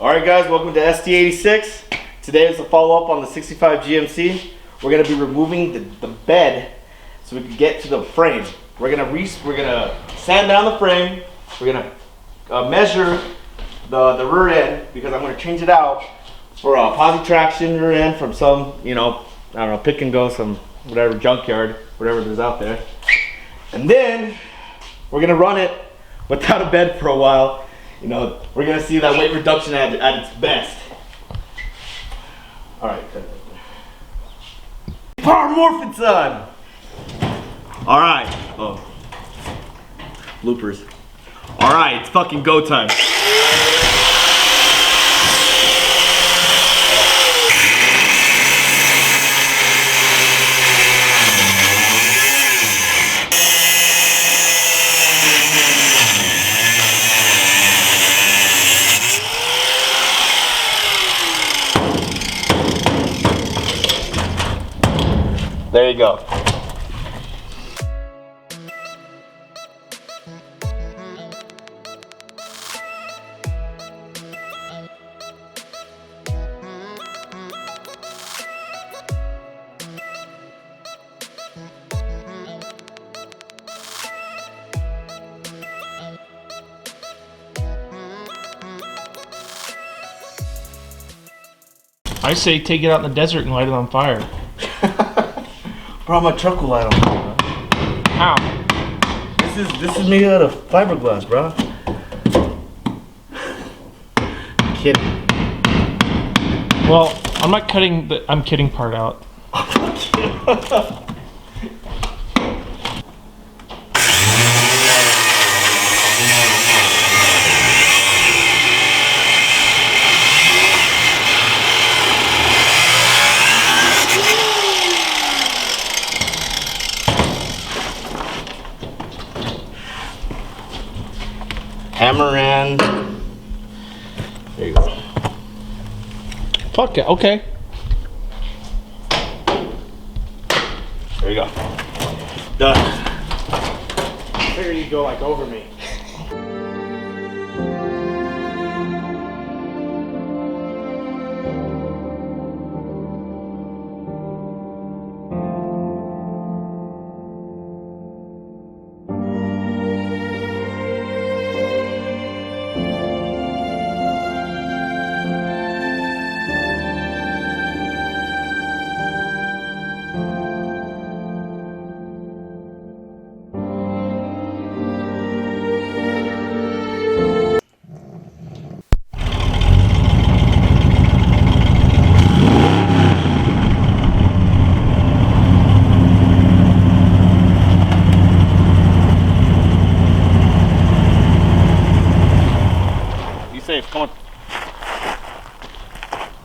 Alright guys, welcome to ST86. Today is a follow-up on the 65 GMC. We're going to be removing the bed so we can get to the frame. We're gonna sand down the frame. We're gonna measure the rear end because I'm gonna change it out for a posi traction rear end from some, I don't know, pick and go, some whatever junkyard, whatever there's out there. And then we're gonna run it without a bed for a while. We're gonna see that weight reduction at its best. All right. Power morphin' son. All right. Oh. Bloopers. All right, it's fucking go time. There you go. I say take it out in the desert and light it on fire. Bro, my truck will light on fire, bro. How? This is made out of fiberglass, bro. I'm kidding. Well, I'm not cutting the I'm kidding part out. Hammer and there you go. Fuck it, okay. There you go. Done. I figured you'd go like over me. Safe, come on.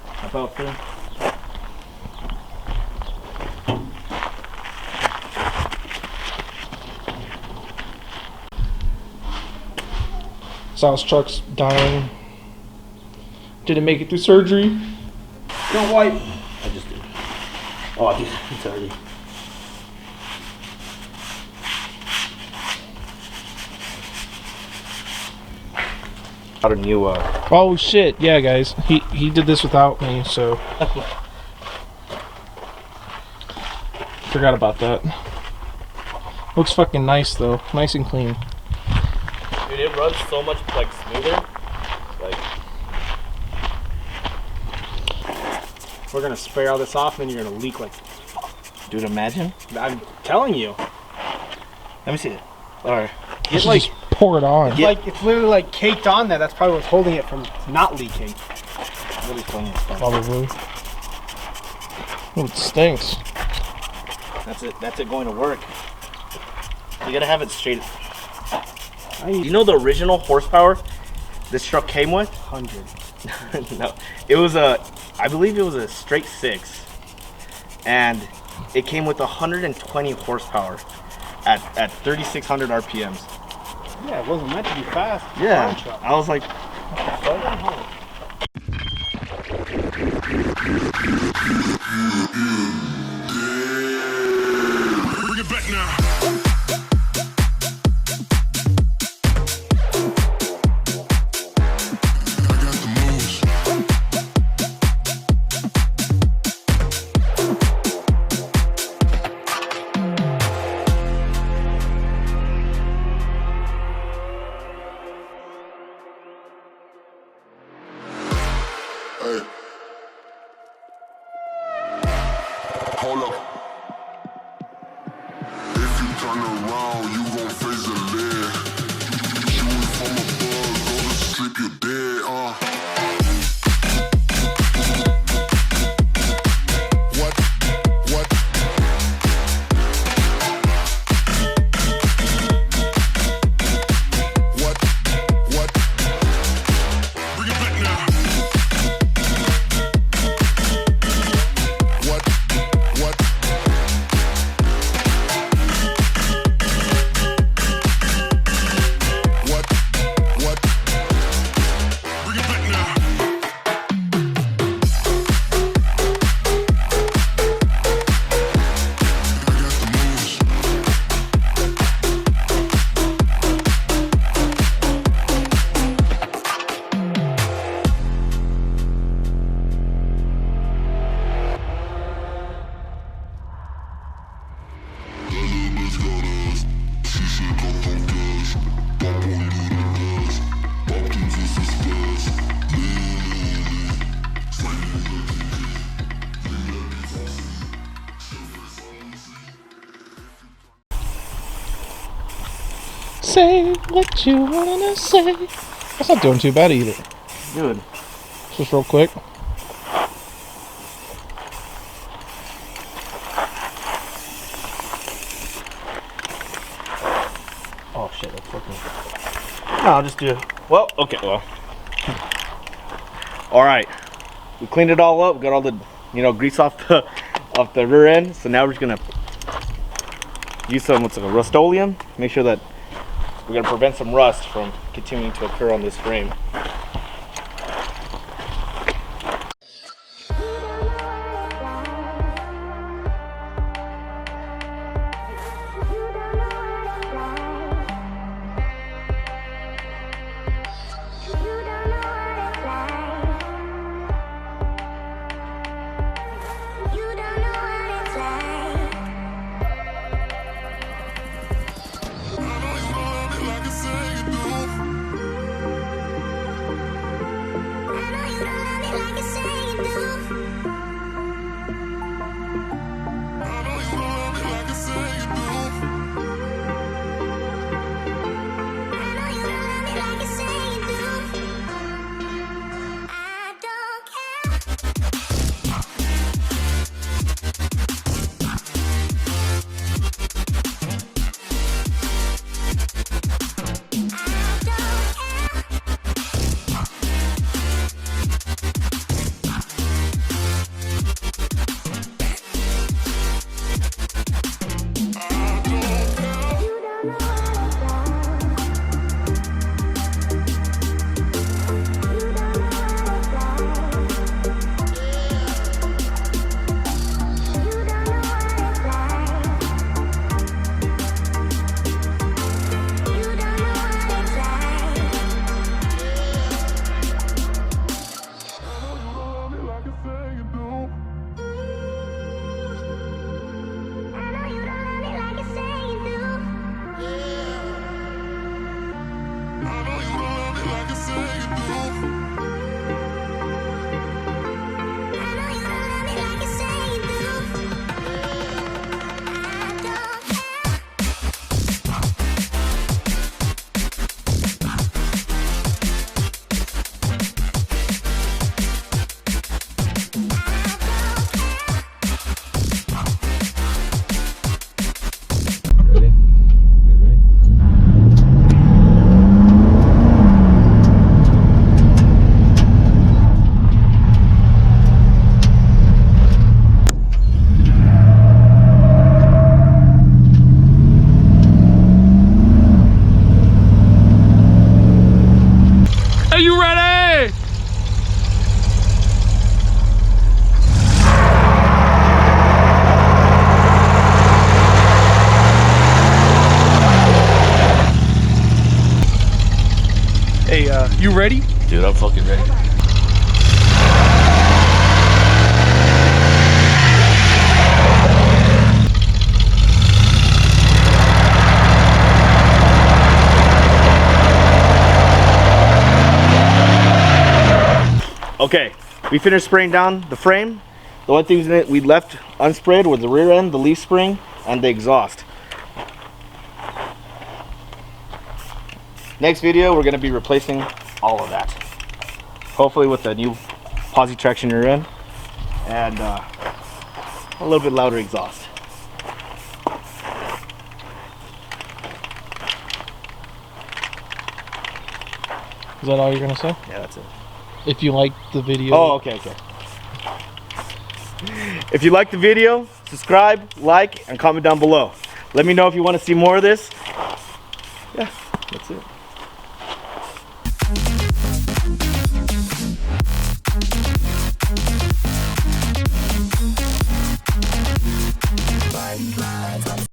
Hop out there. Sal's truck's dying. Didn't make it through surgery. Don't wipe. I just did. Oh, I did. It's already. Got a new Oh shit, yeah guys. He did this without me, so forgot about that. Looks fucking nice though. Nice and clean. Dude, it runs so much like smoother. Like We're gonna spray all this off and then you're gonna leak like. dude, imagine. I'm telling you. Let me see it. Alright. Just like pour it on. It's like it's literally like caked on there. That's probably what's holding it from not leaking. Really funny as fuck. Probably. Oh, it stinks. That's it going to work. You gotta have it straight. You know the original horsepower this truck came with? 100. No, it was I believe it was a straight 6, and it came with 120 horsepower at 3,600 RPMs. Yeah, it wasn't meant to be fast. Yeah, I was like, bring it back now. I got the moves. Hey. Hold up. If you turn around, you gon' face the lead. Shooting from above, go to sleep, you dead, What? What? What? What? Bring it back now. What? What? What? What? Bring it back now. I got the moves. Say what you wanna say. That's not doing too bad either. Good. Just real quick. Oh shit, that's fucking. No, I'll just do. Well, okay, well. Alright. We cleaned it all up, got all the grease off the rear end. So now we're just gonna use some what's like a Rust-Oleum. Make sure that we're gonna prevent some rust from continuing to occur on this frame. Are you ready? Hey, you ready? Dude, I'm fucking ready. Okay, We finished spraying down the frame. The only things that we left unsprayed was the rear end, the leaf spring, and the exhaust. Next video, we're going to be replacing all of that. Hopefully with the new posi traction rear end and a little bit louder exhaust. Is that all you're gonna say? Yeah, that's it. If you liked the video. Oh, okay. If you like the video, subscribe, like, and comment down below. Let me know if you want to see more of this. Yeah, that's it.